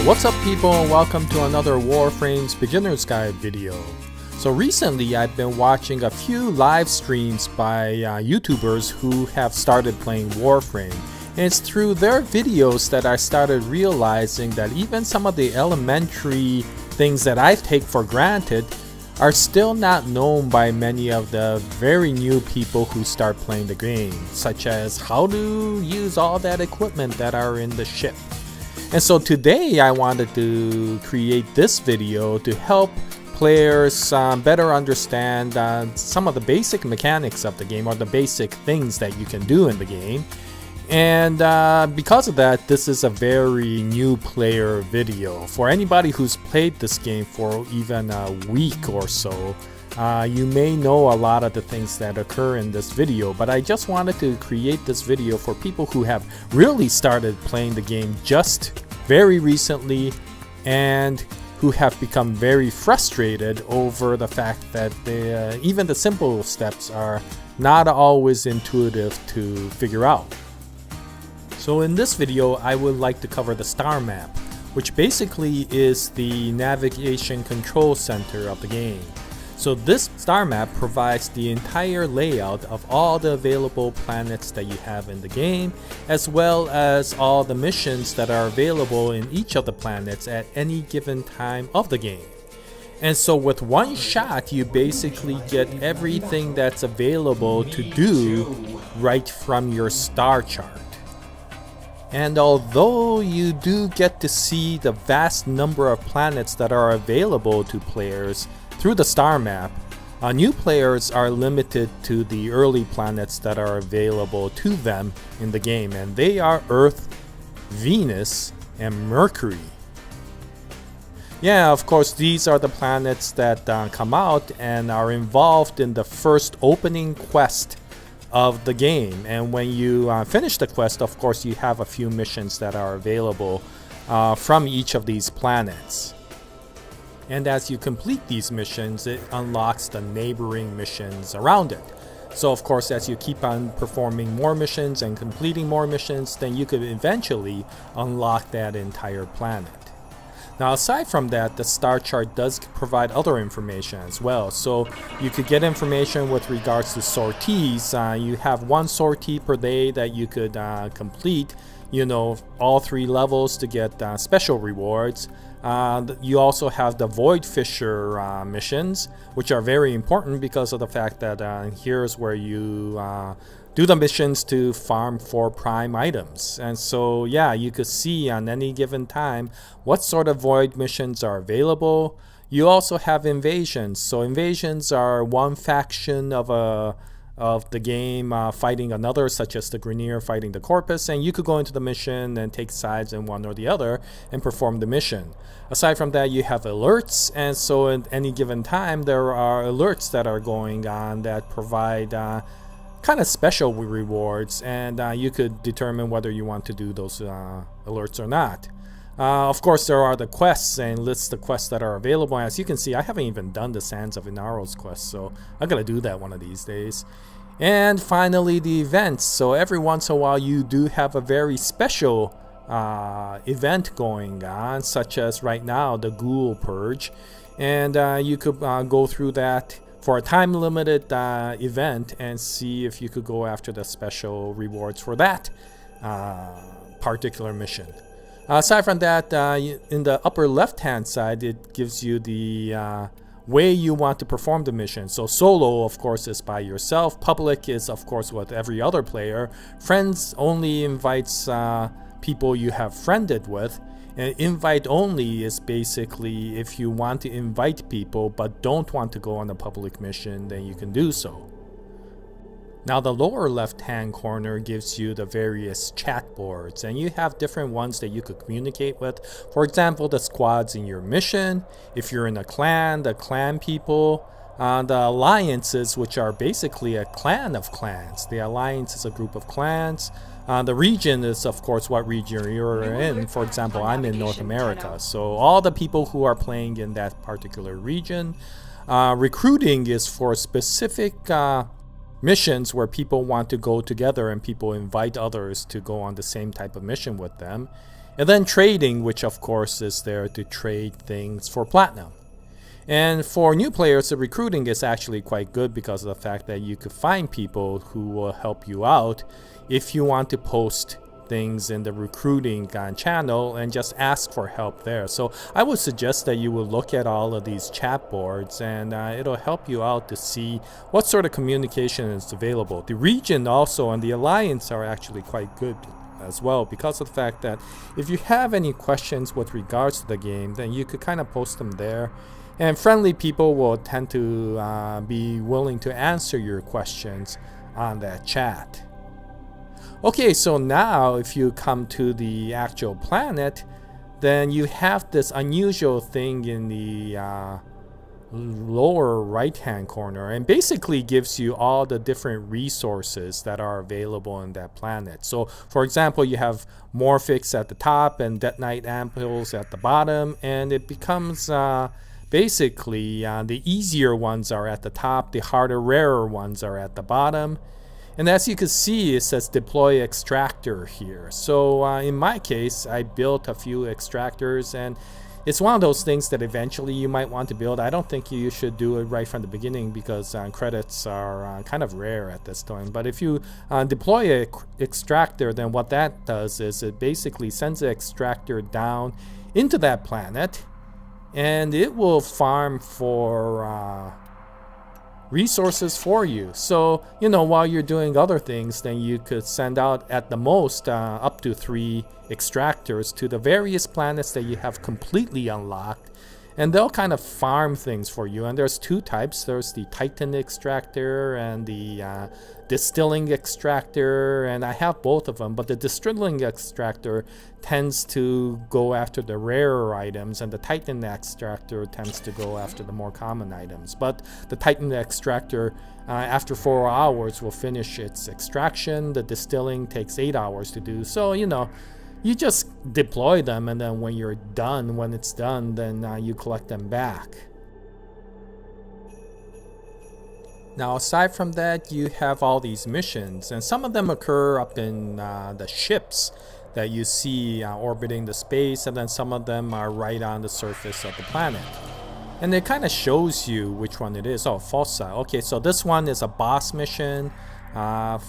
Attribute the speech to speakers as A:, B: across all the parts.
A: What's up people, and welcome to another Warframe's Beginner's Guide video. So recently I've been watching a few live streams by YouTubers who have started playing Warframe. And it's through their videos that I started realizing that even some of the elementary things that I take for granted are still not known by many of the very new people who start playing the game, such as how to use all that equipment that are in the ship. And so today I wanted to create this video to help players better understand some of the basic mechanics of the game, or the basic things that you can do in the game. And because of that, this is a very new player video. For anybody who's played this game for even a week or so, you may know a lot of the things that occur in this video, but I just wanted to create this video for people who have really started playing the game just very recently and who have become very frustrated over the fact that even the simple steps are not always intuitive to figure out. So in this video, I would like to cover the Starmap, which basically is the navigation control center of the game. So this Starmap provides the entire layout of all the available planets that you have in the game, as well as all the missions that are available in each of the planets at any given time of the game. And so with one shot, you basically get everything that's available to do right from your star chart. And although you do get to see the vast number of planets that are available to players through the Starmap, new players are limited to the early planets that are available to them in the game, and they are Earth, Venus, and Mercury. Yeah, of course, these are the planets that come out and are involved in the first opening quest of the game. And when you finish the quest, of course, you have a few missions that are available from each of these planets. And as you complete these missions, it unlocks the neighboring missions around it. So of course, as you keep on performing more missions and completing more missions, then you could eventually unlock that entire planet. Now aside from that, the star chart does provide other information as well. So you could get information with regards to sorties. You have one sortie per day that you could complete, all 3 levels to get special rewards. You also have the Void Fisher missions, which are very important because of the fact that here's where you do the missions to farm for prime items. And so yeah, you could see on any given time what sort of void missions are available. You also have invasions. So invasions are one faction of the game fighting another, such as the Grenier fighting the Corpus, and you could go into the mission and take sides in one or the other and perform the mission. Aside from that, you have alerts, and so at any given time there are alerts that are going on that provide kind of special rewards, and you could determine whether you want to do those alerts or not. Of course, there are the quests and lists the quests that are available. As you can see, I haven't even done the Sands of Inaro's quest, so I'm gonna do that one of these days. And finally, the events. So every once in a while, you do have a very special event going on, such as right now, the Ghoul Purge. And you could go through that for a time-limited event and see if you could go after the special rewards for that particular mission. Aside from that, in the upper left-hand side, it gives you the way you want to perform the mission. So solo, of course, is by yourself. Public is, of course, with every other player. Friends only invites people you have friended with. And invite only is basically if you want to invite people but don't want to go on a public mission, then you can do so. Now the lower left hand corner gives you the various chat boards, and you have different ones that you could communicate with. For example, the squads in your mission. If you're in a clan, the clan people. The alliances, which are basically a clan of clans. The alliance is a group of clans. The region is, of course, what region you're in. For example, I'm in North America, so all the people who are playing in that particular region. Recruiting is for specific missions where people want to go together and people invite others to go on the same type of mission with them. And then trading, which of course is there to trade things for platinum. And for new players, the recruiting is actually quite good because of the fact that you could find people who will help you out if you want to post things in the recruiting channel and just ask for help there. So I would suggest that you will look at all of these chat boards, and it'll help you out to see what sort of communication is available. The region also and the alliance are actually quite good as well, because of the fact that if you have any questions with regards to the game, then you could kind of post them there, and friendly people will tend to be willing to answer your questions on that chat. Okay, so now if you come to the actual planet, then you have this unusual thing in the lower right hand corner, and basically gives you all the different resources that are available in that planet. So for example, you have Morphics at the top and Detonite Ampoules at the bottom, and it becomes basically the easier ones are at the top, the harder, rarer ones are at the bottom. And as you can see, it says deploy extractor here. So in my case, I built a few extractors, and it's one of those things that eventually you might want to build. I don't think you should do it right from the beginning because credits are kind of rare at this time. But if you deploy an extractor, then what that does is it basically sends the extractor down into that planet, and it will farm for resources for you. So, you know, while you're doing other things, then you could send out at the most up to 3 extractors to the various planets that you have completely unlocked, and they'll kind of farm things for you. And there's 2 types. There's the Titan extractor and the distilling extractor, and I have both of them, but the distilling extractor tends to go after the rarer items, and the Titan extractor tends to go after the more common items. But the Titan extractor after 4 hours will finish its extraction. The distilling takes 8 hours to do. So, you know, you just deploy them, and then when it's done, then you collect them back. Now, aside from that, you have all these missions, and some of them occur up in the ships that you see orbiting the space, and then some of them are right on the surface of the planet. And it kind of shows you which one it is. Oh, Fossa. Okay, so this one is a boss mission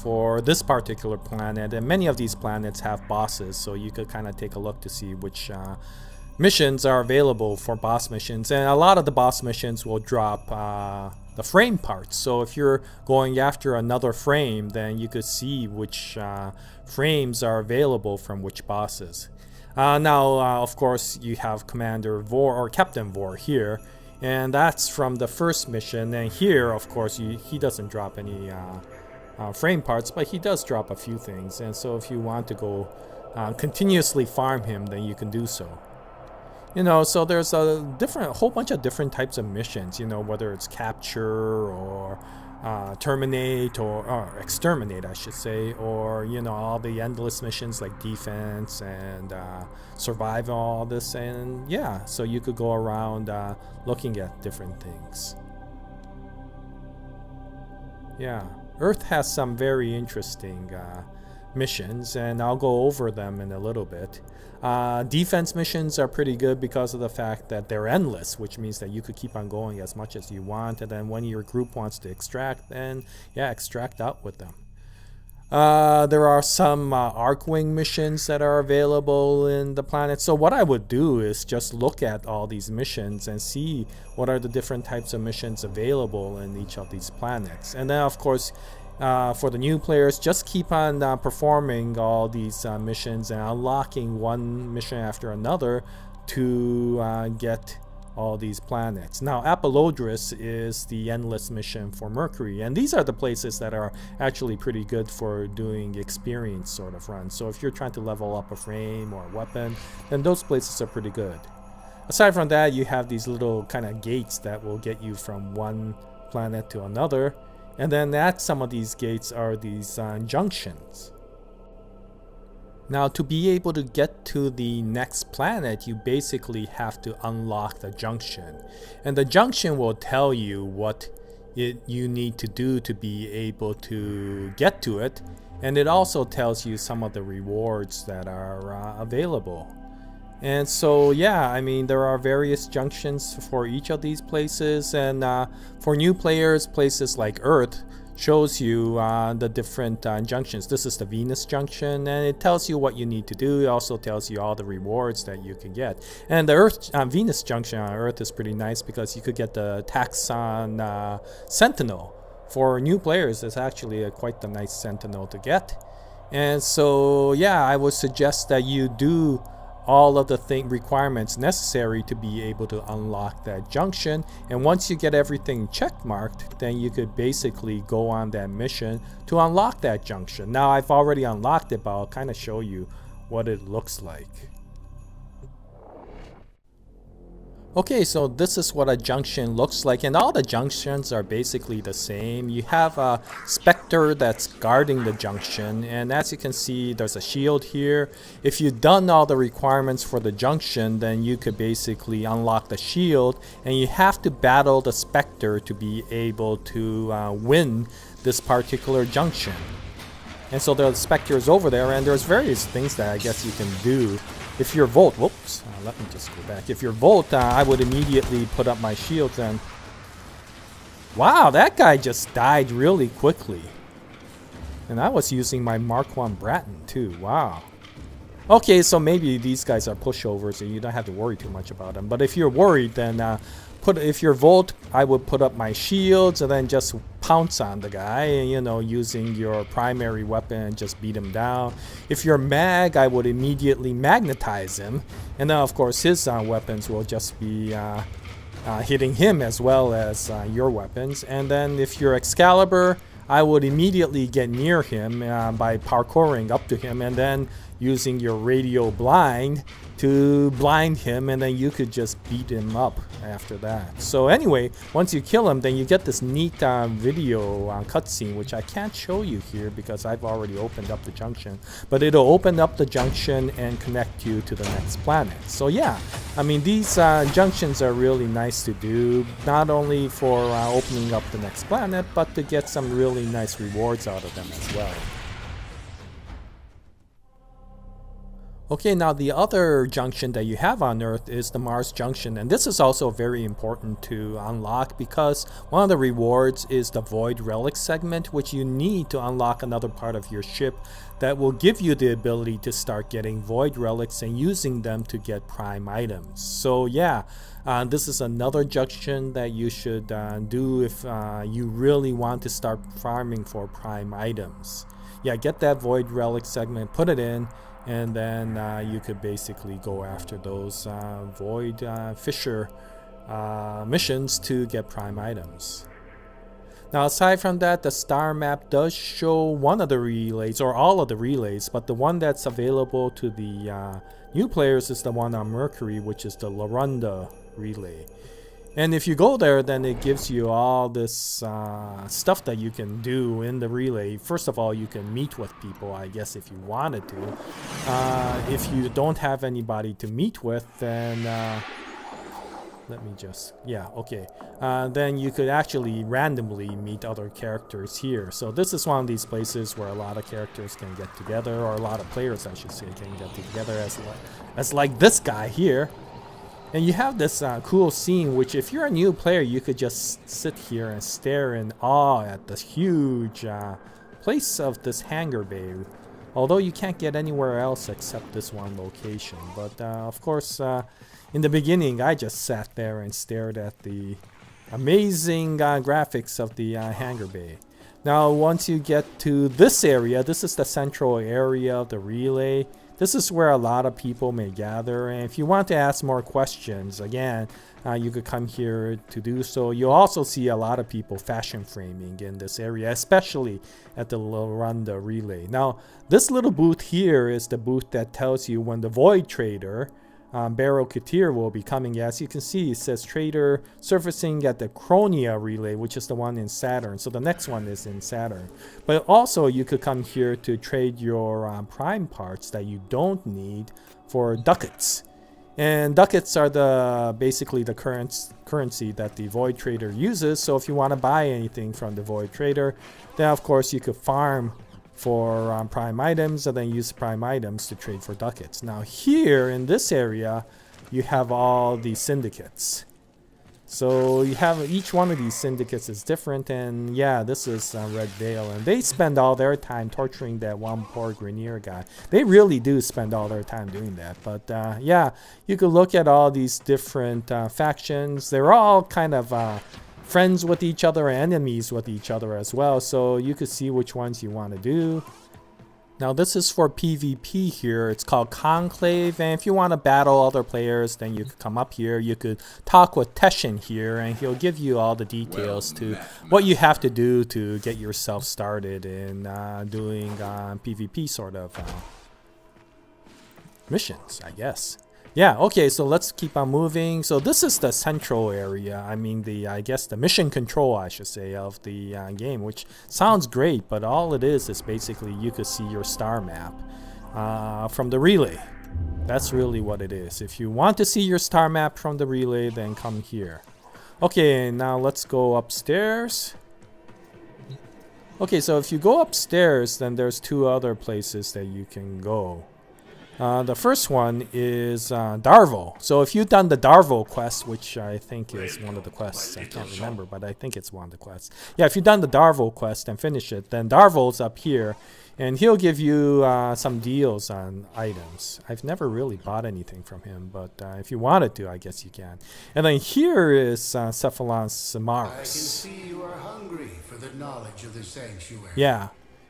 A: for this particular planet, and many of these planets have bosses, so you could kind of take a look to see which missions are available for boss missions. And a lot of the boss missions will drop the frame parts. So if you're going after another frame, then you could see which frames are available from which bosses. Now, of course, you have Commander Vor or Captain Vor here, and that's from the first mission. And here, of course, he doesn't drop any frame parts, but he does drop a few things. And so if you want to go continuously farm him, then you can do so. You know, so there's a whole bunch of different types of missions, you know, whether it's capture or terminate or exterminate, I should say, or, you know, all the endless missions like defense and survive, all this. And yeah, so you could go around looking at different things. Yeah, Earth has some very interesting missions, and I'll go over them in a little bit. Defense missions are pretty good because of the fact that they're endless, which means that you could keep on going as much as you want, and then when your group wants to extract, then yeah, extract out with them. There are some Arcwing missions that are available in the planet. So what I would do is just look at all these missions and see what are the different types of missions available in each of these planets. And then of course, for the new players, just keep on performing all these missions and unlocking one mission after another to get all these planets. Now, Apollodorus is the endless mission for Mercury, and these are the places that are actually pretty good for doing experience sort of runs. So if you're trying to level up a frame or a weapon, then those places are pretty good. Aside from that, you have these little kind of gates that will get you from one planet to another. And then at some of these gates are these junctions. Now, to be able to get to the next planet, you basically have to unlock the junction. And the junction will tell you what you need to do to be able to get to it. And it also tells you some of the rewards that are available. And so yeah, I mean, there are various junctions for each of these places, and for new players, places like Earth shows you the different junctions. This is the Venus junction, and it tells you what you need to do. It also tells you all the rewards that you can get. And the Earth Venus junction on Earth is pretty nice because you could get the Taxon Sentinel. For new players, it's actually quite a nice Sentinel to get. And so yeah, I would suggest that you do all of the requirements necessary to be able to unlock that junction. And once you get everything check marked, then you could basically go on that mission to unlock that junction. Now I've already unlocked it, but I'll kind of show you what it looks like. Okay, so this is what a junction looks like, and all the junctions are basically the same. You have a Spectre that's guarding the junction, and as you can see, there's a shield here. If you've done all the requirements for the junction, then you could basically unlock the shield, and you have to battle the Spectre to be able to win this particular junction. And so the Spectre is over there, and there's various things that I guess you can do. If you're Volt, whoops, let me just go back. If you're Volt, I would immediately put up my shields and... Wow, that guy just died really quickly. And I was using my Mark 1 Bratton too, wow. Okay, so maybe these guys are pushovers and you don't have to worry too much about them. But if you're worried, then if you're Volt, I would put up my shields and then just pounce on the guy, you know, using your primary weapon and just beat him down. If you're Mag, I would immediately magnetize him, and then of course his weapons will just be hitting him as well as your weapons. And then if you're Excalibur, I would immediately get near him by parkouring up to him and then using your radio blind to blind him, and then you could just beat him up after that. So anyway, once you kill him, then you get this neat video cutscene, which I can't show you here because I've already opened up the junction, but it'll open up the junction and connect you to the next planet. So yeah, I mean, these junctions are really nice to do, not only for opening up the next planet, but to get some really nice rewards out of them as well. Okay, now the other junction that you have on Earth is the Mars junction, and this is also very important to unlock because one of the rewards is the Void Relic segment, which you need to unlock another part of your ship that will give you the ability to start getting Void Relics and using them to get prime items. So yeah, this is another junction that you should do if you really want to start farming for prime items. Yeah, get that Void Relic segment, put it in, and then you could basically go after those Void Fisher missions to get prime items. Now aside from that, the star map does show one of the relays, or all of the relays, but the one that's available to the new players is the one on Mercury, which is the Larunda relay. And if you go there, then it gives you all this stuff that you can do in the relay. First of all, you can meet with people, I guess, if you wanted to. If you don't have anybody to meet with, then... let me just... Yeah, okay. Then you could actually randomly meet other characters here. So this is one of these places where a lot of characters can get together, or a lot of players, I should say, can get together as like this guy here. And you have this cool scene, which if you're a new player, you could just sit here and stare in awe at this huge place of this hangar bay. Although you can't get anywhere else except this one location. But of course, in the beginning, I just sat there and stared at the amazing graphics of the hangar bay. Now, once you get to this area, this is the central area of the relay. This is where a lot of people may gather, and if you want to ask more questions, again, you could come here to do so. You'll also see a lot of people fashion framing in this area, especially at the Larunda relay. Now, this little booth here is the booth that tells you when the Void Trader, Barrow Katir, will be coming. As you can see, it says Trader surfacing at the Chronia relay, which is the one in Saturn. So the next one is in Saturn. But also, you could come here to trade your prime parts that you don't need for ducats. And ducats are basically the currency that the Void Trader uses. So if you want to buy anything from the Void Trader, then of course you could farm for prime items and then use prime items to trade for ducats. Now here in this area, you have all the syndicates. So you have each one of these syndicates is different, and yeah, this is Red Veil, and they spend all their time torturing that one poor Grenier guy. They really do spend all their time doing that. But yeah, you could look at all these different factions. They're all kind of friends with each other, enemies with each other as well. So you could see which ones you want to do. Now this is for PvP here. It's called Conclave, and if you want to battle other players, then you could come up here. You could talk with Teshin here, and he'll give you all the details to what you have to do to get yourself started in doing PvP sort of missions, I guess. Yeah, okay, so let's keep on moving. So this is the central area. I mean, I guess the mission control, I should say, of the game, which sounds great, but all it is basically you could see your star map from the relay. That's really what it is. If you want to see your star map from the relay, then come here. Okay, now let's go upstairs. Okay, so if you go upstairs, then there's two other places that you can go. The first one is Darvo. So if you've done the Darvo quest, which I think is one of the quests, I can't remember, but I think it's one of the quests. Yeah, if you've done the Darvo quest and finish it, then Darvo's up here, and he'll give you some deals on items. I've never really bought anything from him, but if you wanted to, I guess you can. And then here is Cephalon Samaras.
B: I can see you are hungry for the knowledge of the sanctuary.
A: Yeah,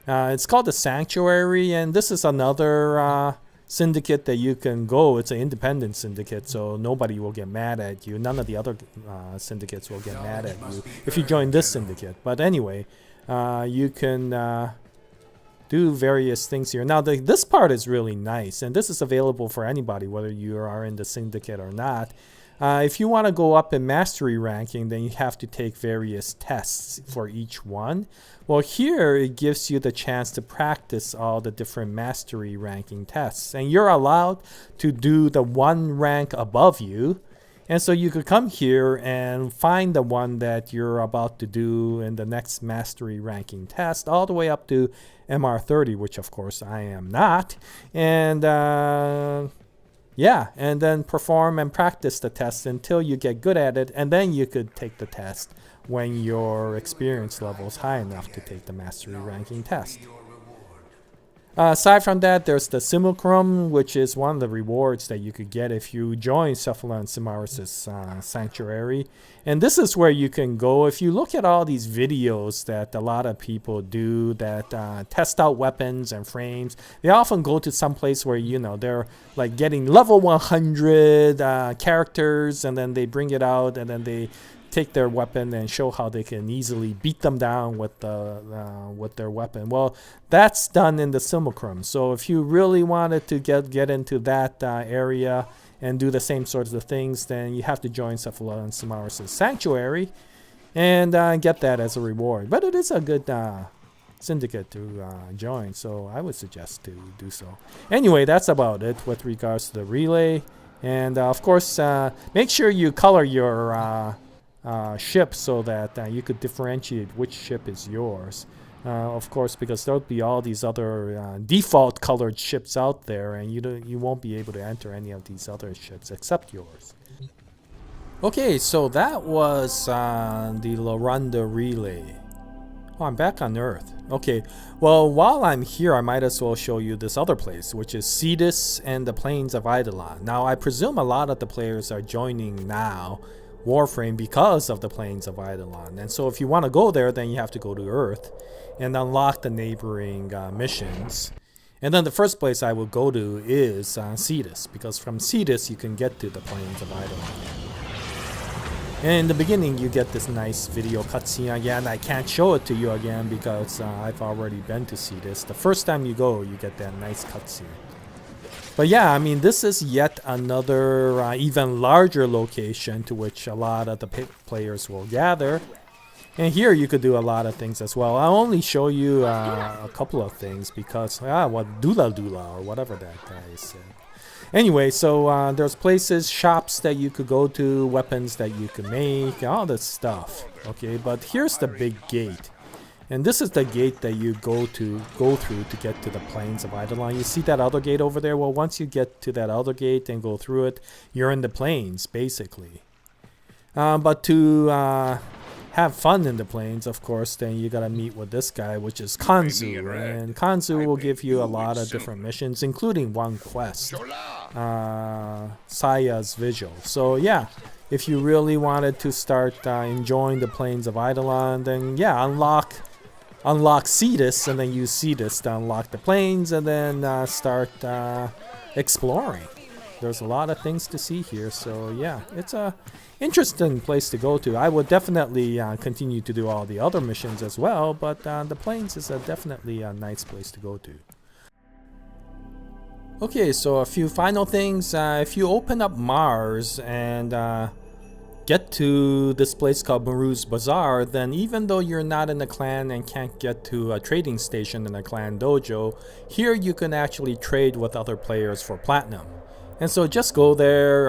A: it's called the Sanctuary, and this is another syndicate that you can go. It's an independent syndicate, so nobody will get mad at you. None of the other syndicates will get mad at you if you join this syndicate. But anyway, you can do various things here. Now this part is really nice, and this is available for anybody, whether you are in the syndicate or not. If you want to go up in mastery ranking, then you have to take various tests for each one. Well, here it gives you the chance to practice all the different mastery ranking tests, and you're allowed to do the one rank above you. And so you could come here and find the one that you're about to do in the next mastery ranking test, all the way up to MR30, which of course I am not. And yeah, and then perform and practice the test until you get good at it, and then you could take the test when your experience level is high enough to take the mastery ranking test. Aside from that, there's the Simulacrum, which is one of the rewards that you could get if you join Cephalon Samaras' Sanctuary. And this is where you can go. If you look at all these videos that a lot of people do that test out weapons and frames, they often go to some place where, you know, they're like getting level 100 characters, and then they bring it out, and then they take their weapon and show how they can easily beat them down with their weapon. Well, that's done in the Simulacrum. So if you really wanted to get into that area and do the same sorts of things, then you have to join Cephalon Samaras' Sanctuary and get that as a reward. But it is a good syndicate to join, so I would suggest to do so. Anyway, that's about it with regards to the relay. And of course, make sure you color your ship so that you could differentiate which ship is yours. Of course, because there'll be all these other default colored ships out there, and you won't be able to enter any of these other ships except yours. Okay, so that was the Lorunda relay. Oh, I'm back on Earth. Okay, well, while I'm here, I might as well show you this other place, which is Cetus and the Plains of Eidolon. Now, I presume a lot of the players are joining now Warframe because of the Plains of Eidolon. And so if you want to go there, then you have to go to Earth and unlock the neighboring missions. And then the first place I will go to is Cetus, because from Cetus you can get to the Plains of Eidolon. And in the beginning you get this nice video cutscene again. I can't show it to you again because I've already been to Cetus. The first time you go, you get that nice cutscene. But yeah, I mean, this is yet another even larger location to which a lot of the players will gather. And here you could do a lot of things as well. I'll only show you a couple of things because, what Dula Dula or whatever that guy said. Anyway, so there's places, shops that you could go to, weapons that you could make, all this stuff. Okay, but here's the big gate. And this is the gate that you go through to get to the plains of Eidolon. You see that other gate over there? Well, once you get to that other gate and go through it, you're in the plains, basically. But to have fun in the plains, of course, then you gotta meet with this guy, which is Kanzu. And Kanzu will give you a lot of different missions, including one quest, Saya's Vigil. So yeah, if you really wanted to start enjoying the plains of Eidolon, then yeah, unlock Cetus, and then use Cetus to unlock the plains, and then start exploring. There's a lot of things to see here, so yeah, it's a interesting place to go to. I would definitely continue to do all the other missions as well, but the plains is definitely a nice place to go to. Okay, so a few final things. If you open up Mars and get to this place called Maru's Bazaar, then even though you're not in a clan and can't get to a trading station in a clan dojo, here you can actually trade with other players for platinum. And so just go there,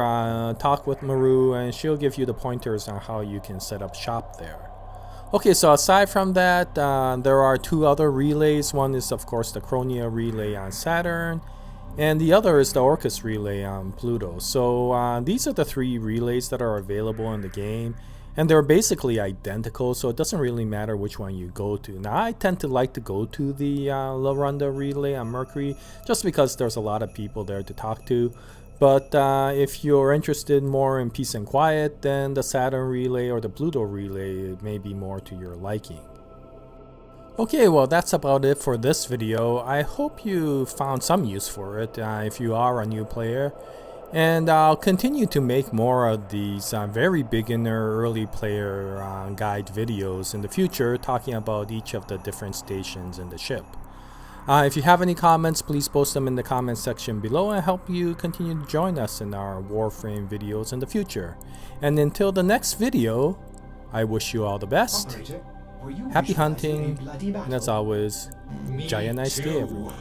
A: talk with Maru, and she'll give you the pointers on how you can set up shop there. Okay, so aside from that, there are two other relays. One is of course the Chronia relay on Saturn, and the other is the Orcus relay on Pluto. So these are the three relays that are available in the game, and they're basically identical, so it doesn't really matter which one you go to. Now I tend to like to go to the Larunda relay on Mercury, just because there's a lot of people there to talk to. But if you're interested more in peace and quiet, then the Saturn relay or the Pluto relay may be more to your liking. Okay, well that's about it for this video. I hope you found some use for it if you are a new player. And I'll continue to make more of these very beginner early player guide videos in the future, talking about each of the different stations in the ship. If you have any comments, please post them in the comment section below and help you continue to join us in our Warframe videos in the future. And until the next video, I wish you all the best. Happy hunting, and as always, Jaya, nice day everyone.